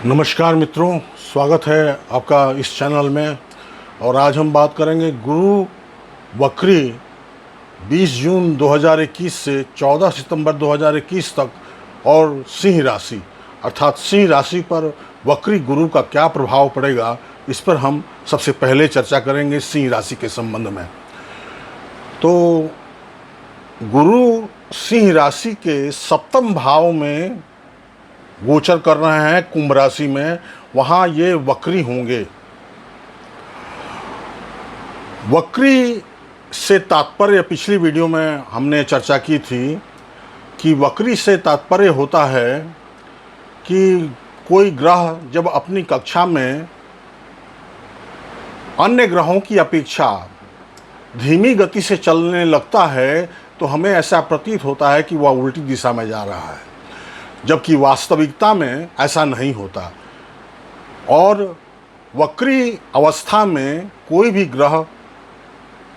नमस्कार मित्रों, स्वागत है आपका इस चैनल में। और आज हम बात करेंगे गुरु वक्री 20 जून 2021 से 14 सितंबर 2021 तक और सिंह राशि अर्थात सिंह राशि पर वक्री गुरु का क्या प्रभाव पड़ेगा, इस पर हम सबसे पहले चर्चा करेंगे सिंह राशि के संबंध में। तो गुरु सिंह राशि के सप्तम भाव में गोचर कर रहे हैं, कुंभ राशि में, वहाँ ये वक्री होंगे। वक्री से तात्पर्य पिछली वीडियो में हमने चर्चा की थी कि वक्री से तात्पर्य होता है कि कोई ग्रह जब अपनी कक्षा में अन्य ग्रहों की अपेक्षा धीमी गति से चलने लगता है तो हमें ऐसा प्रतीत होता है कि वह उल्टी दिशा में जा रहा है, जबकि वास्तविकता में ऐसा नहीं होता। और वक्री अवस्था में कोई भी ग्रह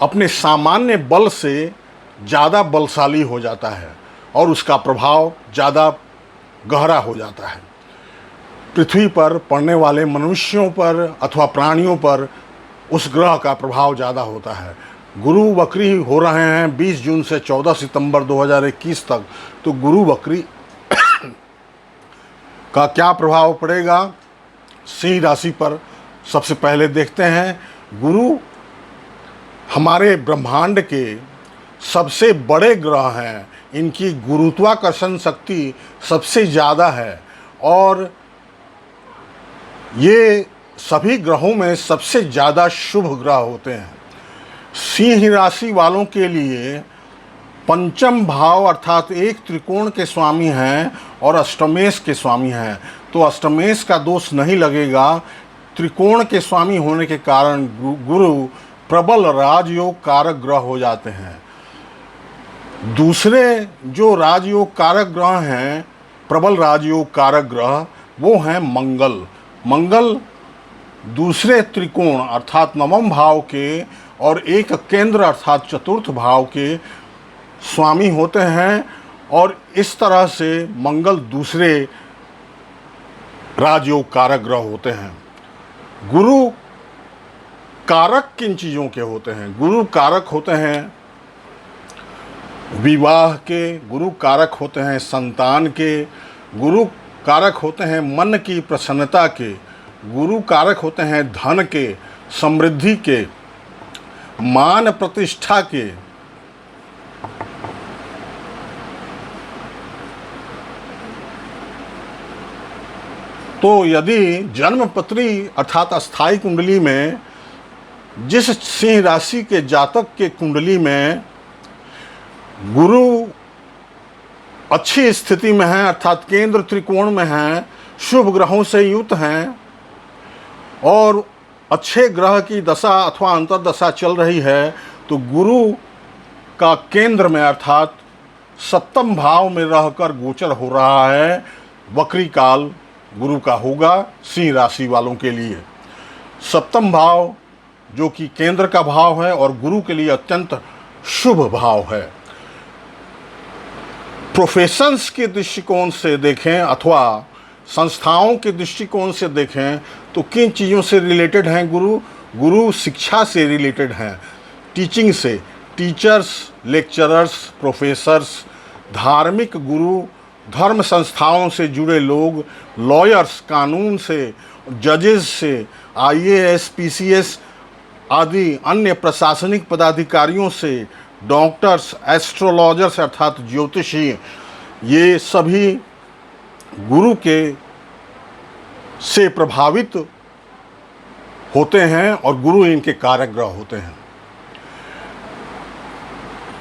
अपने सामान्य बल से ज़्यादा बलशाली हो जाता है और उसका प्रभाव ज़्यादा गहरा हो जाता है। पृथ्वी पर पड़ने वाले मनुष्यों पर अथवा प्राणियों पर उस ग्रह का प्रभाव ज़्यादा होता है। गुरु वक्री हो रहे हैं 20 जून से 14 सितंबर 2021 तक। तो गुरु वक्री का क्या प्रभाव पड़ेगा सिंह राशि पर, सबसे पहले देखते हैं। गुरु हमारे ब्रह्मांड के सबसे बड़े ग्रह हैं, इनकी गुरुत्वाकर्षण शक्ति सबसे ज़्यादा है और ये सभी ग्रहों में सबसे ज़्यादा शुभ ग्रह होते हैं। सिंह राशि वालों के लिए पंचम भाव अर्थात एक त्रिकोण के स्वामी हैं और अष्टमेश के स्वामी हैं, तो अष्टमेश का दोष नहीं लगेगा। त्रिकोण के स्वामी होने के कारण गुरु प्रबल राजयोग कारक ग्रह हो जाते हैं। दूसरे जो राजयोग कारक ग्रह हैं, प्रबल राजयोग कारक ग्रह, वो हैं मंगल। मंगल दूसरे त्रिकोण अर्थात नवम भाव के और एक केंद्र अर्थात चतुर्थ भाव के स्वामी होते हैं और इस तरह से मंगल दूसरे राजयोग कारक ग्रह होते हैं। गुरु कारक किन चीज़ों के होते हैं? गुरु कारक होते हैं विवाह के, गुरु कारक होते हैं संतान के, गुरु कारक होते हैं मन की प्रसन्नता के, गुरु कारक होते हैं धन के, समृद्धि के, मान प्रतिष्ठा के। तो यदि जन्मपत्री अर्थात अस्थाई कुंडली में जिस सिंह राशि के जातक के कुंडली में गुरु अच्छी स्थिति में है अर्थात केंद्र त्रिकोण में हैं, शुभ ग्रहों से युक्त हैं और अच्छे ग्रह की दशा अथवा अंतर्दशा चल रही है, तो गुरु का केंद्र में अर्थात सप्तम भाव में रहकर गोचर हो रहा है। वक्री काल गुरु का होगा सिंह राशि वालों के लिए। सप्तम भाव जो कि केंद्र का भाव है और गुरु के लिए अत्यंत शुभ भाव है। प्रोफेशंस के दृष्टिकोण से देखें अथवा संस्थाओं के दृष्टिकोण से देखें तो किन चीज़ों से रिलेटेड हैं गुरु? गुरु शिक्षा से रिलेटेड हैं, टीचिंग से, टीचर्स, लेक्चरर्स, प्रोफेसर्स, धार्मिक गुरु, धर्म संस्थाओं से जुड़े लोग, लॉयर्स, कानून से, जजेस से, IAS, PCS आदि अन्य प्रशासनिक पदाधिकारियों से, डॉक्टर्स, एस्ट्रोलॉजर्स अर्थात ज्योतिषी, ये सभी गुरु के से प्रभावित होते हैं और गुरु इनके कारक ग्रह होते हैं।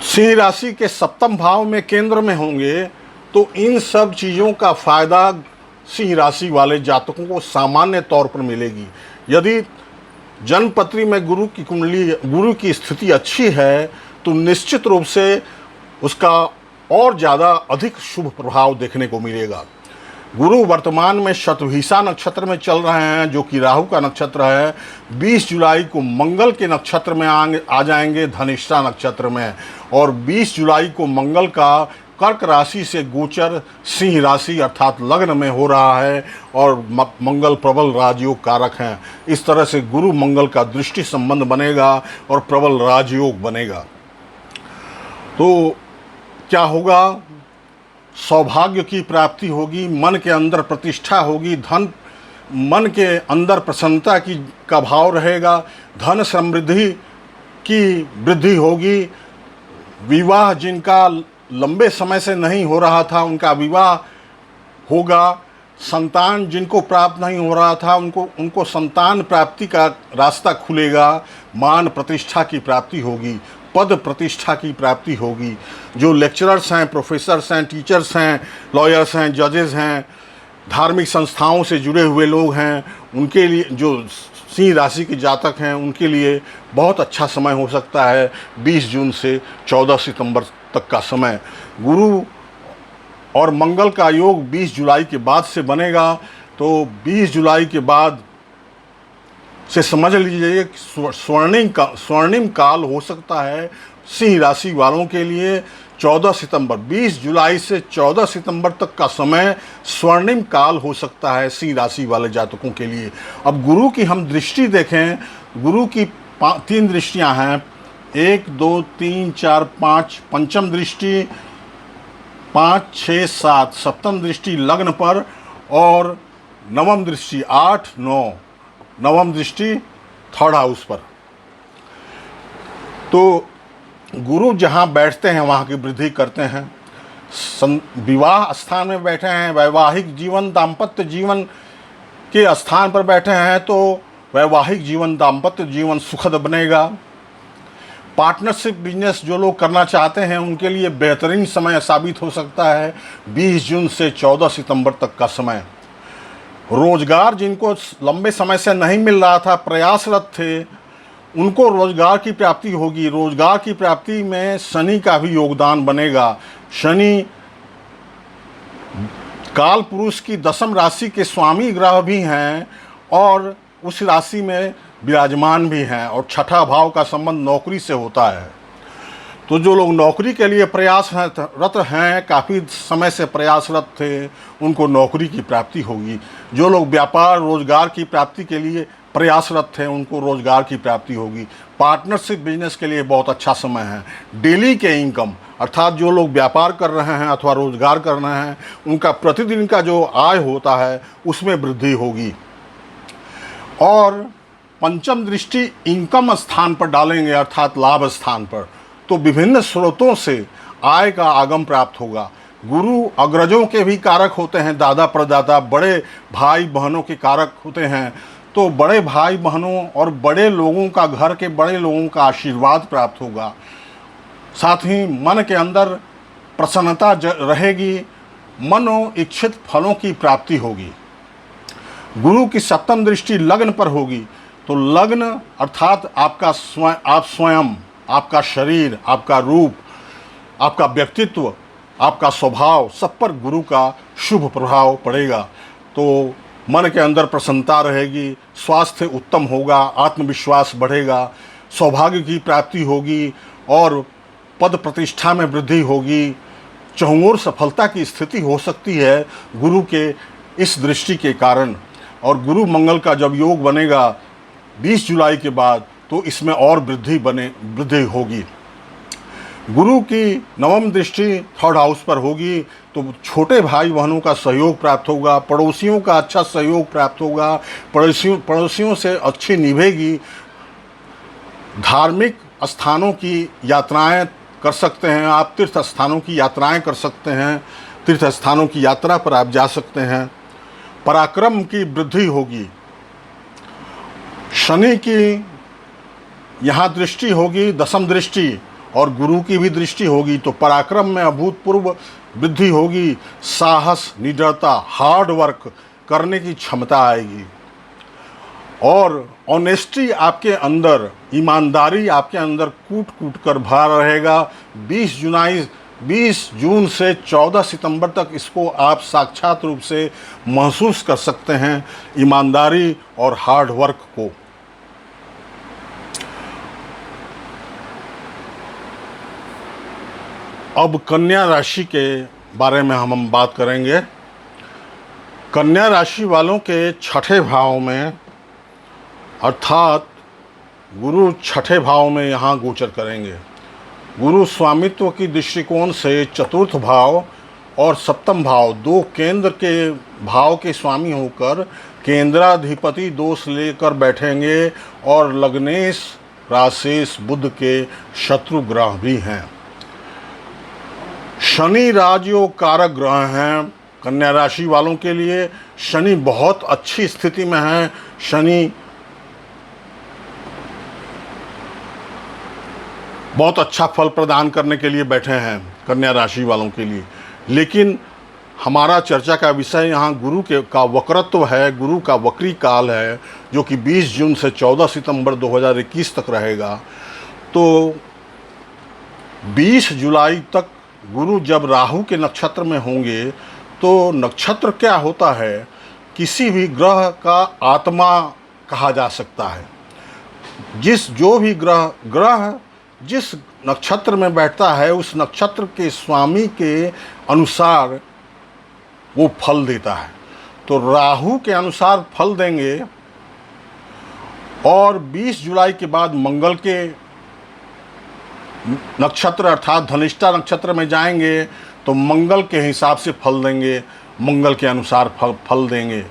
सिंह राशि के सप्तम भाव में केंद्र में होंगे तो इन सब चीज़ों का फायदा सिंह राशि वाले जातकों को सामान्य तौर पर मिलेगी। यदि जन्मपत्री में गुरु की कुंडली, गुरु की स्थिति अच्छी है तो निश्चित रूप से उसका और ज़्यादा अधिक शुभ प्रभाव देखने को मिलेगा। गुरु वर्तमान में शतभिषा नक्षत्र में चल रहे हैं जो कि राहु का नक्षत्र है। 20 जुलाई को मंगल के नक्षत्र में आ जाएंगे धनिष्ठा नक्षत्र में और 20 जुलाई को मंगल का कर्क राशि से गोचर सिंह राशि अर्थात लग्न में हो रहा है और मंगल प्रबल राजयोग कारक हैं। इस तरह से गुरु मंगल का दृष्टि संबंध बनेगा और प्रबल राजयोग बनेगा। तो क्या होगा? सौभाग्य की प्राप्ति होगी, मन के अंदर प्रतिष्ठा होगी, मन के अंदर प्रसन्नता का भाव रहेगा, धन समृद्धि की वृद्धि होगी। विवाह जिनका लंबे समय से नहीं हो रहा था उनका विवाह होगा। संतान जिनको प्राप्त नहीं हो रहा था उनको संतान प्राप्ति का रास्ता खुलेगा। मान प्रतिष्ठा की प्राप्ति होगी, पद प्रतिष्ठा की प्राप्ति होगी। जो लेक्चरर्स हैं, प्रोफेसर्स हैं, टीचर्स हैं, लॉयर्स हैं, जजेस हैं, धार्मिक संस्थाओं से जुड़े हुए लोग हैं, उनके लिए, जो सिंह राशि के जातक हैं, उनके लिए बहुत अच्छा समय हो सकता है। 20 जून से 14 सितंबर तक का समय। गुरु और मंगल का योग 20 जुलाई के बाद से बनेगा। तो 20 जुलाई के बाद से समझ लीजिए स्वर्णिम काल हो सकता है सिंह राशि वालों के लिए। 14 सितंबर 20 जुलाई से 14 सितंबर तक का समय स्वर्णिम काल हो सकता है सिंह राशि वाले जातकों के लिए। अब गुरु की हम दृष्टि देखें, गुरु की 3 दृष्टियां हैं, 1 2 3 4 5। पंचम दृष्टि 5 6 7, सप्तम दृष्टि लग्न पर और नवम दृष्टि 8 9, नवम दृष्टि 3rd हाउस पर। तो गुरु जहाँ बैठते हैं वहाँ की वृद्धि करते हैं। विवाह स्थान में बैठे हैं, वैवाहिक जीवन, दाम्पत्य जीवन के स्थान पर बैठे हैं तो वैवाहिक जीवन, दाम्पत्य जीवन सुखद बनेगा। पार्टनरशिप बिजनेस जो लोग करना चाहते हैं उनके लिए बेहतरीन समय साबित हो सकता है 20 जून से 14 सितंबर तक का समय। रोजगार जिनको लंबे समय से नहीं मिल रहा था, प्रयासरत थे, उनको रोजगार की प्राप्ति होगी। रोजगार की प्राप्ति में शनि का भी योगदान बनेगा। शनि काल पुरुष की 10वीं राशि के स्वामी ग्रह भी हैं और उस राशि में विराजमान भी हैं और 6ठा भाव का संबंध नौकरी से होता है। तो जो लोग नौकरी के लिए प्रयासरत हैं, काफ़ी समय से प्रयासरत थे, उनको नौकरी की प्राप्ति होगी। जो लोग व्यापार रोजगार की प्राप्ति के लिए प्रयासरत थे उनको रोजगार की प्राप्ति होगी। पार्टनरशिप बिजनेस के लिए बहुत अच्छा समय है। डेली के इनकम अर्थात जो लोग व्यापार कर रहे हैं अथवा रोजगार कर रहे हैं उनका प्रतिदिन का जो आय होता है उसमें वृद्धि होगी। और पंचम दृष्टि इनकम स्थान पर डालेंगे अर्थात लाभ स्थान पर, तो विभिन्न स्रोतों से आय का आगम प्राप्त होगा। गुरु अग्रजों के भी कारक होते हैं, दादा प्रदाता, बड़े भाई बहनों के कारक होते हैं। तो बड़े भाई बहनों और बड़े लोगों का, घर के बड़े लोगों का आशीर्वाद प्राप्त होगा। साथ ही मन के अंदर प्रसन्नता रहेगी, मनो इच्छित फलों की प्राप्ति होगी। गुरु की 7वीं दृष्टि लग्न पर होगी तो लग्न अर्थात आप स्वयं, आपका शरीर, आपका रूप, आपका व्यक्तित्व, आपका स्वभाव, सब पर गुरु का शुभ प्रभाव पड़ेगा। तो मन के अंदर प्रसन्नता रहेगी, स्वास्थ्य उत्तम होगा, आत्मविश्वास बढ़ेगा, सौभाग्य की प्राप्ति होगी और पद प्रतिष्ठा में वृद्धि होगी। चहुओर सफलता की स्थिति हो सकती है गुरु के इस दृष्टि के कारण। और गुरु मंगल का जब योग बनेगा 20 जुलाई के बाद तो इसमें और वृद्धि होगी। गुरु की 9वीं दृष्टि 3rd हाउस पर होगी तो छोटे भाई बहनों का सहयोग प्राप्त होगा, पड़ोसियों का अच्छा सहयोग प्राप्त होगा, पड़ोसियों से अच्छी निभेगी। धार्मिक स्थानों की यात्राएं कर सकते हैं आप, तीर्थ स्थानों की यात्राएं कर सकते हैं, तीर्थ स्थानों की यात्रा पर आप जा सकते हैं। पराक्रम की वृद्धि होगी। शनि की यहाँ दृष्टि होगी, 10वीं दृष्टि, और गुरु की भी दृष्टि होगी तो पराक्रम में अभूतपूर्व वृद्धि होगी। साहस, निडरता, हार्ड वर्क करने की क्षमता आएगी और ऑनेस्टी आपके अंदर, ईमानदारी आपके अंदर कूट कूट कर भरा रहेगा। 20 जून से 14 सितंबर तक इसको आप साक्षात रूप से महसूस कर सकते हैं, ईमानदारी और हार्ड वर्क को। अब कन्या राशि के बारे में हम बात करेंगे। कन्या राशि वालों के छठे भाव में, अर्थात गुरु छठे भाव में यहाँ गोचर करेंगे। गुरु स्वामित्व की दृष्टिकोण से चतुर्थ भाव और सप्तम भाव, दो केंद्र के भाव के स्वामी होकर केंद्राधिपति दोष लेकर बैठेंगे और लग्नेश राशेष बुध के शत्रु ग्रह भी हैं। शनि राजयोग कारक ग्रह हैं। कन्या राशि वालों के लिए शनि बहुत अच्छी स्थिति में है। शनि बहुत अच्छा फल प्रदान करने के लिए बैठे हैं कन्या राशि वालों के लिए। लेकिन हमारा चर्चा का विषय यहाँ गुरु का वक्रत्व है, गुरु का वक्री काल है, जो कि 20 जून से 14 सितंबर 2021 तक रहेगा। तो 20 जुलाई तक गुरु जब राहु के नक्षत्र में होंगे, तो नक्षत्र क्या होता है, किसी भी ग्रह का आत्मा कहा जा सकता है। जो भी ग्रह जिस नक्षत्र में बैठता है, उस नक्षत्र के स्वामी के अनुसार वो फल देता है। तो राहु के अनुसार फल देंगे और 20 जुलाई के बाद मंगल के नक्षत्र अर्थात धनिष्ठा नक्षत्र में जाएंगे, तो मंगल के हिसाब से फल देंगे, मंगल के अनुसार फल देंगे।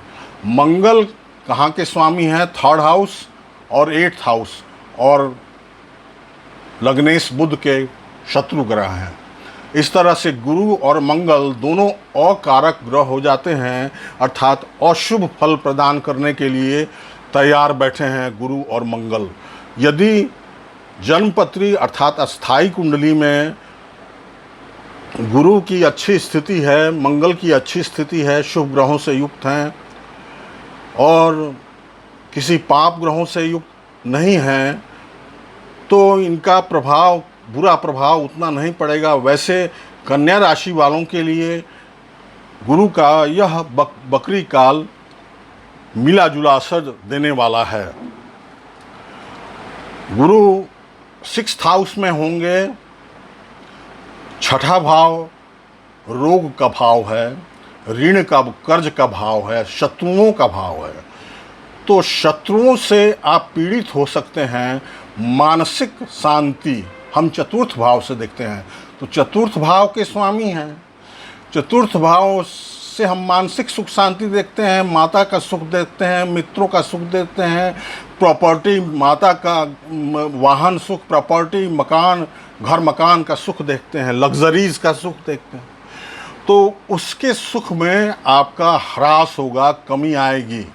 मंगल कहाँ के स्वामी हैं? 3rd हाउस और 8th हाउस, और लग्नेश बुध के शत्रु ग्रह हैं। इस तरह से गुरु और मंगल दोनों अकारक ग्रह हो जाते हैं, अर्थात अशुभ फल प्रदान करने के लिए तैयार बैठे हैं गुरु और मंगल। यदि जन्मपत्री अर्थात अस्थाई कुंडली में गुरु की अच्छी स्थिति है, मंगल की अच्छी स्थिति है, शुभ ग्रहों से युक्त हैं और किसी पाप ग्रहों से युक्त नहीं हैं, तो इनका प्रभाव, बुरा प्रभाव उतना नहीं पड़ेगा। वैसे कन्या राशि वालों के लिए गुरु का यह बकरी काल मिला जुला असर देने वाला है। गुरु 6th हाउस में होंगे। छठा भाव रोग का भाव है, ऋण का, कर्ज का भाव है, शत्रुओं का भाव है। तो शत्रुओं से आप पीड़ित हो सकते हैं। मानसिक शांति हम चतुर्थ भाव से देखते हैं, तो चतुर्थ भाव के स्वामी हैं। चतुर्थ भाव से हम मानसिक सुख शांति देखते हैं, माता का सुख देखते हैं, मित्रों का सुख देखते हैं, प्रॉपर्टी, माता का वाहन सुख, प्रॉपर्टी, मकान, घर मकान का सुख देखते हैं, लग्जरीज का सुख देखते हैं। तो उसके सुख में आपका ह्रास होगा, कमी आएगी।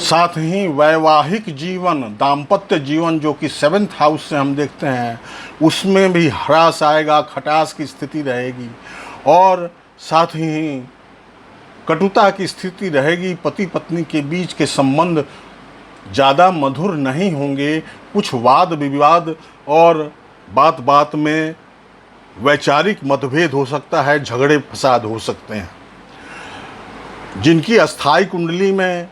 साथ ही वैवाहिक जीवन, दाम्पत्य जीवन, जो कि 7th हाउस से हम देखते हैं, उसमें भी ह्रास आएगा, खटास की स्थिति रहेगी और साथ ही कटुता की स्थिति रहेगी। पति पत्नी के बीच के संबंध ज़्यादा मधुर नहीं होंगे। कुछ वाद विवाद और बात बात में वैचारिक मतभेद हो सकता है, झगड़े फसाद हो सकते हैं। जिनकी अस्थाई कुंडली में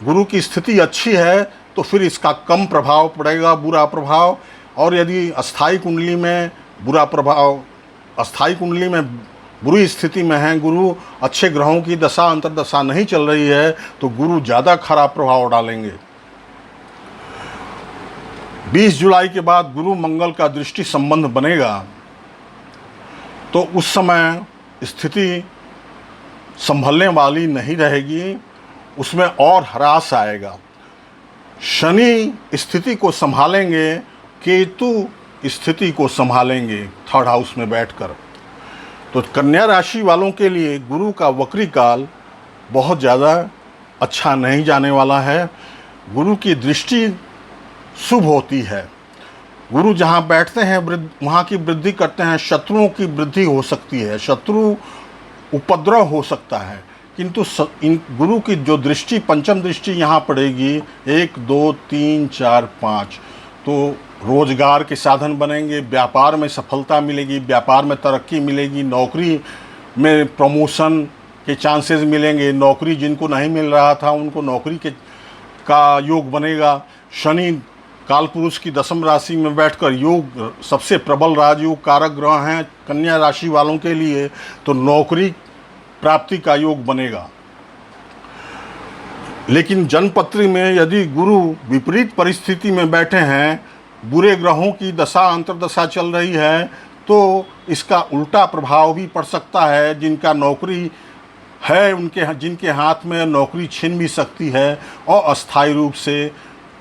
गुरु की स्थिति अच्छी है, तो फिर इसका कम प्रभाव पड़ेगा, बुरा प्रभाव। और यदि अस्थाई कुंडली में बुरा प्रभाव, अस्थाई कुंडली में बुरी स्थिति में है, गुरु अच्छे ग्रहों की दशा अंतर्दशा नहीं चल रही है, तो गुरु ज़्यादा खराब प्रभाव डालेंगे। 20 जुलाई के बाद गुरु मंगल का दृष्टि संबंध बनेगा, तो उस समय स्थिति संभलने वाली नहीं रहेगी, उसमें और ह्रास आएगा। शनि स्थिति को संभालेंगे, केतु स्थिति को संभालेंगे 3rd हाउस में बैठकर। तो कन्या राशि वालों के लिए गुरु का वक्री काल बहुत ज़्यादा अच्छा नहीं जाने वाला है। गुरु की दृष्टि शुभ होती है। गुरु जहाँ बैठते हैं वहाँ की वृद्धि करते हैं। शत्रुओं की वृद्धि हो सकती है, शत्रु उपद्रव हो सकता है, किंतु इन गुरु की जो दृष्टि, पंचम दृष्टि यहाँ पड़ेगी, 1 2 3 4 5, तो रोजगार के साधन बनेंगे, व्यापार में सफलता मिलेगी, व्यापार में तरक्की मिलेगी, नौकरी में प्रमोशन के चांसेस मिलेंगे, नौकरी जिनको नहीं मिल रहा था उनको नौकरी का योग बनेगा। शनि कालपुरुष की दशम राशि में बैठकर योग सबसे प्रबल राजयोग कारक ग्रह हैं कन्या राशि वालों के लिए, तो नौकरी प्राप्ति का योग बनेगा। लेकिन जन्मपत्री में यदि गुरु विपरीत परिस्थिति में बैठे हैं, बुरे ग्रहों की दशा अंतर्दशा चल रही है, तो इसका उल्टा प्रभाव भी पड़ सकता है। जिनका नौकरी है जिनके हाथ में नौकरी छिन भी सकती है और अस्थायी रूप से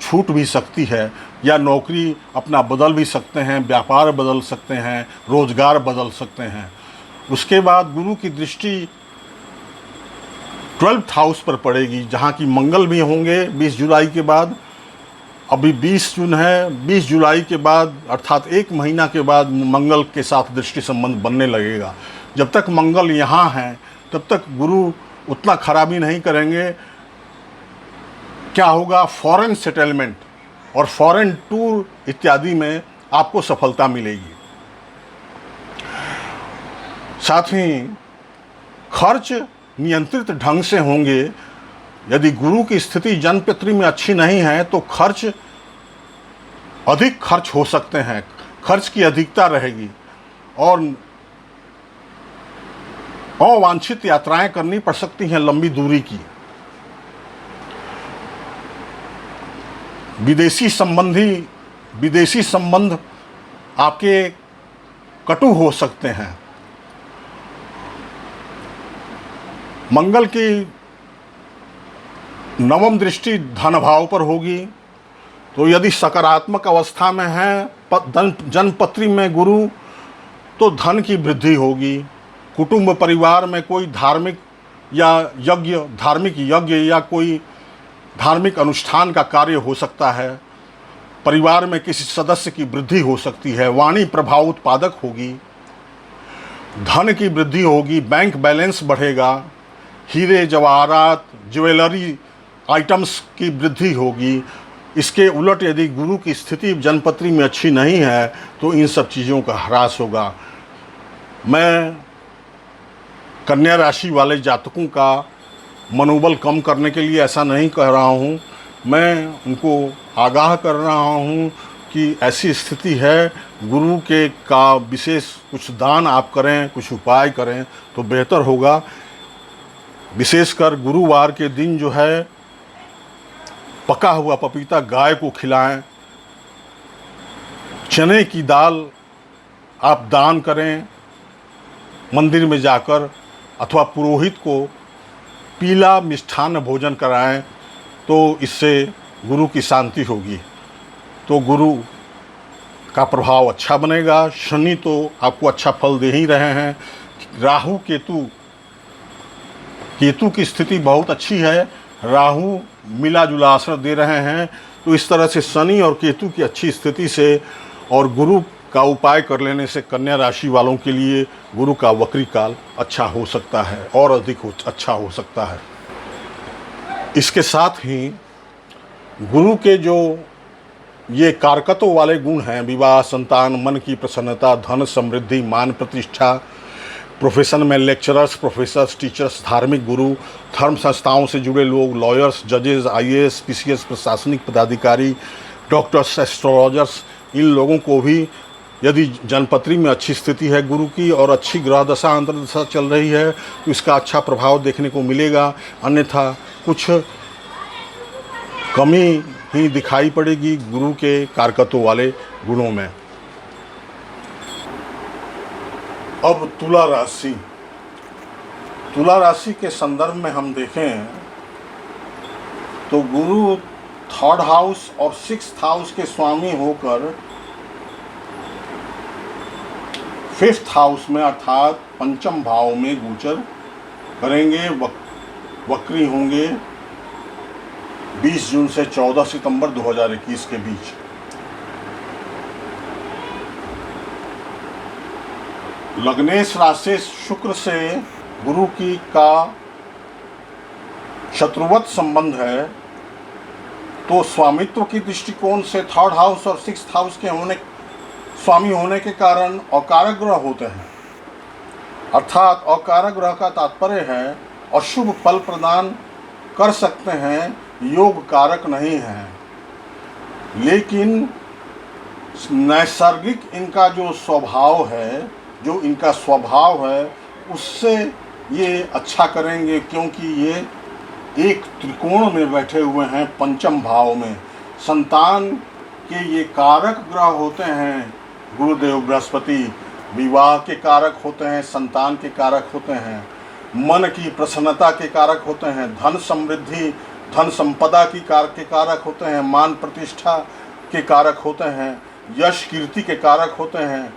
छूट भी सकती है, या नौकरी अपना बदल भी सकते हैं, व्यापार बदल सकते हैं, रोजगार बदल सकते हैं। उसके बाद गुरु की दृष्टि 12th हाउस पर पड़ेगी, जहाँ की मंगल भी होंगे 20 जुलाई के बाद। अभी 20 जून है, 20 जुलाई के बाद अर्थात 1 महीना के बाद मंगल के साथ दृष्टि संबंध बनने लगेगा। जब तक मंगल यहाँ है तब तक गुरु उतना खराबी नहीं करेंगे। क्या होगा, फॉरेन सेटलमेंट और फॉरेन टूर इत्यादि में आपको सफलता मिलेगी। साथ ही खर्च नियंत्रित ढंग से होंगे। यदि गुरु की स्थिति जन्मपत्री में अच्छी नहीं है तो अधिक खर्च हो सकते हैं, खर्च की अधिकता रहेगी और अवांछित यात्राएं करनी पड़ सकती हैं लंबी दूरी की। विदेशी संबंध आपके कटु हो सकते हैं। मंगल की नवम दृष्टि धन भाव पर होगी, तो यदि सकारात्मक अवस्था में है जन्मपत्री में गुरु, तो धन की वृद्धि होगी। कुटुंब परिवार में कोई धार्मिक यज्ञ या कोई धार्मिक अनुष्ठान का कार्य हो सकता है। परिवार में किसी सदस्य की वृद्धि हो सकती है। वाणी प्रभाव उत्पादक होगी, धन की वृद्धि होगी, बैंक बैलेंस बढ़ेगा, हीरे जवाहरात ज्वेलरी आइटम्स की वृद्धि होगी। इसके उलट यदि गुरु की स्थिति जन्मपत्री में अच्छी नहीं है तो इन सब चीज़ों का ह्रास होगा। मैं कन्या राशि वाले जातकों का मनोबल कम करने के लिए ऐसा नहीं कह रहा हूँ, मैं उनको आगाह कर रहा हूँ कि ऐसी स्थिति है, गुरु के का विशेष कुछ दान आप करें, कुछ उपाय करें तो बेहतर होगा। विशेषकर गुरुवार के दिन जो है पका हुआ पपीता गाय को खिलाएं, चने की दाल आप दान करें मंदिर में जाकर, अथवा पुरोहित को पीला मिष्ठान्न भोजन कराएं, तो इससे गुरु की शांति होगी, तो गुरु का प्रभाव अच्छा बनेगा। शनि तो आपको अच्छा फल दे ही रहे हैं। राहु केतु की स्थिति बहुत अच्छी है, राहु मिला जुला असर दे रहे हैं, तो इस तरह से शनि और केतु की अच्छी स्थिति से और गुरु का उपाय कर लेने से कन्या राशि वालों के लिए गुरु का वक्री काल अच्छा हो सकता है और अच्छा हो सकता है। इसके साथ ही गुरु के जो ये कारकत्व वाले गुण हैं, विवाह, संतान, मन की प्रसन्नता, धन, समृद्धि, मान, प्रतिष्ठा, प्रोफेशन में लेक्चरर्स, प्रोफेसर्स, टीचर्स, धार्मिक गुरु, धर्म संस्थाओं से जुड़े लोग, लॉयर्स, जजेस, IAS, PCS, प्रशासनिक पदाधिकारी, डॉक्टर्स, एस्ट्रोलॉजर्स, इन लोगों को भी यदि जन्मपत्री में अच्छी स्थिति है गुरु की और अच्छी ग्रह दशा अंतर्दशा चल रही है तो इसका अच्छा प्रभाव देखने को मिलेगा। अन्यथा कुछ कमी ही दिखाई पड़ेगी गुरु के कारकत्व वाले गुणों में। अब तुला राशि के संदर्भ में हम देखें तो गुरु 3rd हाउस और 6th हाउस के स्वामी होकर 5th हाउस में अर्थात पंचम भाव में गोचर करेंगे, वक्री होंगे 20 जून से 14 सितंबर 2021 के बीच। लग्नेश राशि शुक्र से गुरु की का शत्रुवत संबंध है, तो स्वामित्व की दृष्टिकोण से 3rd हाउस और 6th हाउस के स्वामी होने के कारण अकारक ग्रह होते हैं। अर्थात अकारक ग्रह का तात्पर्य है अशुभ फल प्रदान कर सकते हैं, योग कारक नहीं है। लेकिन नैसर्गिक इनका जो स्वभाव है, जो इनका स्वभाव है, उससे ये अच्छा करेंगे, क्योंकि ये एक त्रिकोण में बैठे हुए हैं, पंचम भाव में। संतान के ये कारक ग्रह होते हैं। गुरुदेव बृहस्पति विवाह के कारक होते हैं, संतान के कारक होते हैं, मन की प्रसन्नता के कारक होते हैं, धन समृद्धि, धन संपदा की के कारक होते हैं, मान प्रतिष्ठा के कारक होते हैं, यश कीर्ति के कारक होते हैं।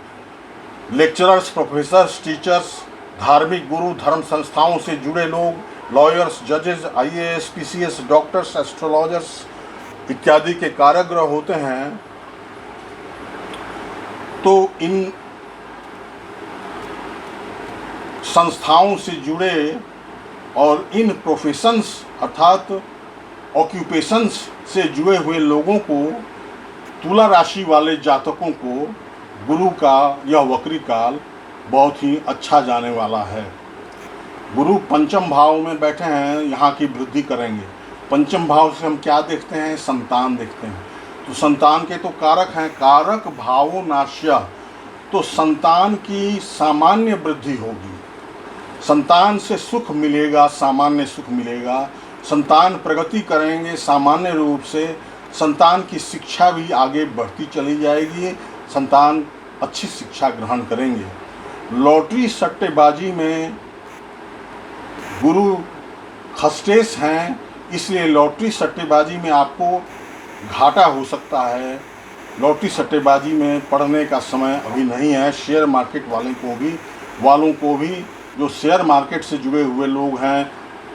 लेक्चरर्स, प्रोफेसर्स, टीचर्स, धार्मिक गुरु, धर्म संस्थाओं से जुड़े लोग, लॉयर्स, जजेस, आईएएस, पीसीएस, डॉक्टर्स, एस्ट्रोलॉजर्स इत्यादि के कारक ग्रह होते हैं। तो इन संस्थाओं से जुड़े और इन प्रोफेशंस अर्थात ऑक्यूपेशंस से जुड़े हुए लोगों को, तुला राशि वाले जातकों को गुरु का यह वक्री काल बहुत ही अच्छा जाने वाला है। गुरु पंचम भाव में बैठे हैं, यहाँ की वृद्धि करेंगे। पंचम भाव से हम क्या देखते हैं? संतान देखते हैं। तो संतान के तो कारक हैं, कारक भावो नाश्य, तो संतान की सामान्य वृद्धि होगी, संतान से सुख मिलेगा, सामान्य सुख मिलेगा। संतान प्रगति करेंगे सामान्य रूप से, संतान की शिक्षा भी आगे बढ़ती चली जाएगी, संतान अच्छी शिक्षा ग्रहण करेंगे। लॉटरी सट्टेबाजी में गुरु खस्टेस हैं, इसलिए लॉटरी सट्टेबाजी में आपको घाटा हो सकता है। लॉटरी सट्टेबाजी में पढ़ने का समय अभी नहीं है। शेयर मार्केट वालों को भी जो शेयर मार्केट से जुड़े हुए लोग हैं,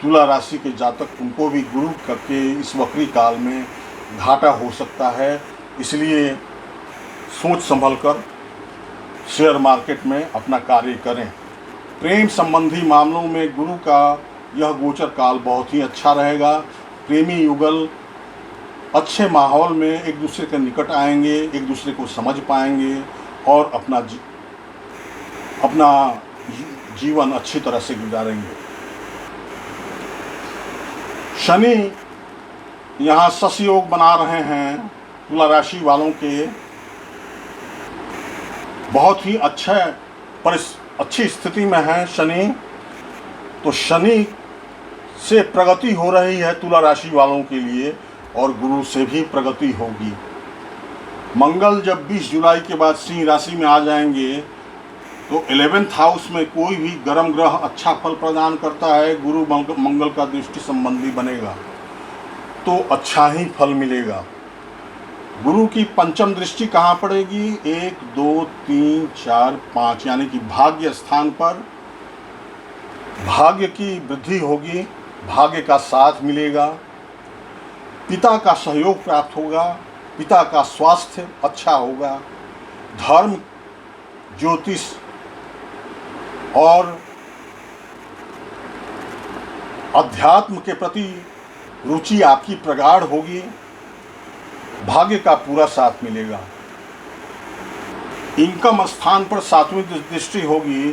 तुला राशि के जातक, उनको भी गुरु के इस वक्री काल में घाटा हो सकता है। इसलिए सोच संभल कर शेयर मार्केट में अपना कार्य करें। प्रेम संबंधी मामलों में गुरु का यह गोचर काल बहुत ही अच्छा रहेगा। प्रेमी युगल अच्छे माहौल में एक दूसरे के निकट आएंगे, एक दूसरे को समझ पाएंगे और अपना जीवन अच्छी तरह से गुजारेंगे। शनि यहाँ शश योग बना रहे हैं, तुला राशि वालों के बहुत ही अच्छी स्थिति में है शनि। तो शनि से प्रगति हो रही है तुला राशि वालों के लिए और गुरु से भी प्रगति होगी। मंगल जब 20 जुलाई के बाद सिंह राशि में आ जाएंगे तो 11th हाउस में कोई भी गर्म ग्रह अच्छा फल प्रदान करता है। गुरु मंगल का दृष्टि संबंधी बनेगा तो अच्छा ही फल मिलेगा। गुरु की पंचम दृष्टि कहाँ पड़ेगी? 1, 2, 3, 4, 5 यानी कि भाग्य स्थान पर। भाग्य की वृद्धि होगी, भाग्य का साथ मिलेगा, पिता का सहयोग प्राप्त होगा, पिता का स्वास्थ्य अच्छा होगा, धर्म, ज्योतिष और अध्यात्म के प्रति रुचि आपकी प्रगाढ़ होगी, भाग्य का पूरा साथ मिलेगा। इनकम स्थान पर 7वीं दृष्टि होगी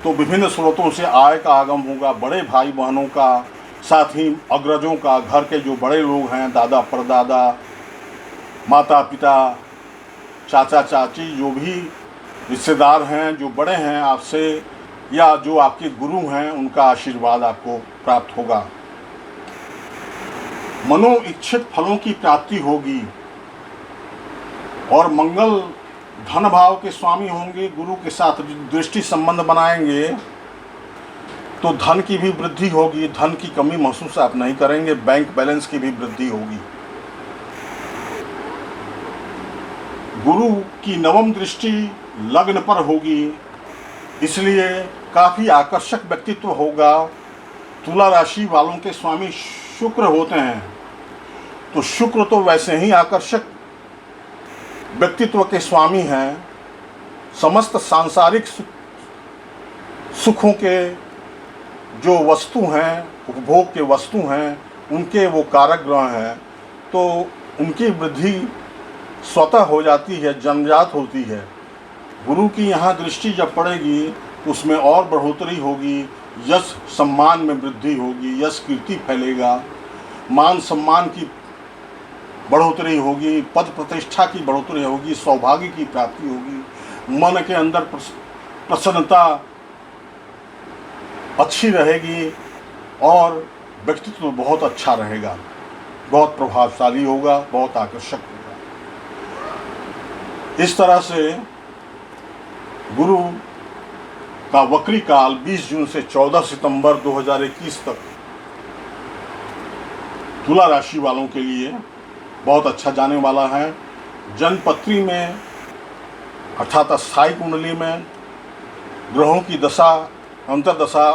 तो विभिन्न स्रोतों से आय का आगम होगा, बड़े भाई बहनों का, साथ ही अग्रजों का, घर के जो बड़े लोग हैं, दादा परदादा, माता पिता, चाचा चाची, जो भी रिश्तेदार हैं, जो बड़े हैं आपसे या जो आपके गुरु हैं, उनका आशीर्वाद आपको प्राप्त होगा। मनोइच्छित फलों की प्राप्ति होगी और मंगल धन भाव के स्वामी होंगे, गुरु के साथ दृष्टि संबंध बनाएंगे तो धन की भी वृद्धि होगी, धन की कमी महसूस आप नहीं करेंगे, बैंक बैलेंस की भी वृद्धि होगी। गुरु की नवम दृष्टि लग्न पर होगी, इसलिए काफ़ी आकर्षक व्यक्तित्व होगा। तुला राशि वालों के स्वामी शुक्र होते हैं तो शुक्र तो वैसे ही आकर्षक व्यक्तित्व के स्वामी हैं। समस्त सांसारिक सुखों के जो वस्तु हैं, उपभोग के वस्तु हैं, उनके वो कारक ग्रह हैं तो उनकी वृद्धि स्वतः हो जाती है, जन्मजात होती है। गुरु की यहाँ दृष्टि जब पड़ेगी तो उसमें और बढ़ोतरी होगी, यश सम्मान में वृद्धि होगी, यश कीर्ति फैलेगा, मान सम्मान की बढ़ोतरी होगी, पद प्रतिष्ठा की बढ़ोतरी होगी, सौभाग्य की प्राप्ति होगी, मन के अंदर प्रसन्नता अच्छी रहेगी और व्यक्तित्व बहुत अच्छा रहेगा, बहुत प्रभावशाली होगा, बहुत आकर्षक होगा। इस तरह से गुरु का वक्री काल 20 जून से 14 सितंबर 2021 तक तुला राशि वालों के लिए बहुत अच्छा जाने वाला है। जन्मपत्री में अर्थात स्थायी कुंडली में ग्रहों की दशा अंतर्दशा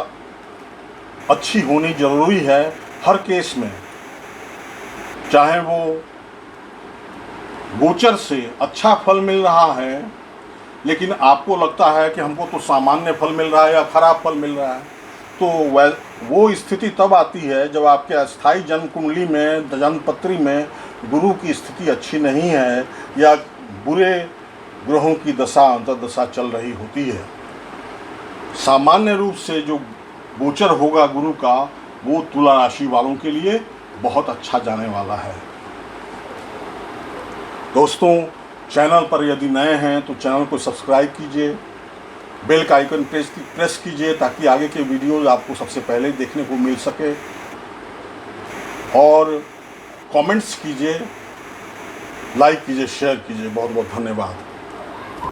अच्छी होनी जरूरी है हर केस में, चाहे वो गोचर से अच्छा फल मिल रहा है लेकिन आपको लगता है कि हमको तो सामान्य फल मिल रहा है या खराब फल मिल रहा है, तो वो स्थिति तब आती है जब आपके अस्थायी जन्म कुंडली में जन्मपत्री में गुरु की स्थिति अच्छी नहीं है या बुरे ग्रहों की दशा अंतर्दशा चल रही होती है। सामान्य रूप से जो गोचर होगा गुरु का वो तुला राशि वालों के लिए बहुत अच्छा जाने वाला है। दोस्तों, चैनल पर यदि नए हैं तो चैनल को सब्सक्राइब कीजिए, बेल का आइकन प्रेस कीजिए ताकि आगे के वीडियोज आपको सबसे पहले देखने को मिल सके, और कमेंट्स कीजिए, लाइक कीजिए, शेयर कीजिए। बहुत बहुत धन्यवाद।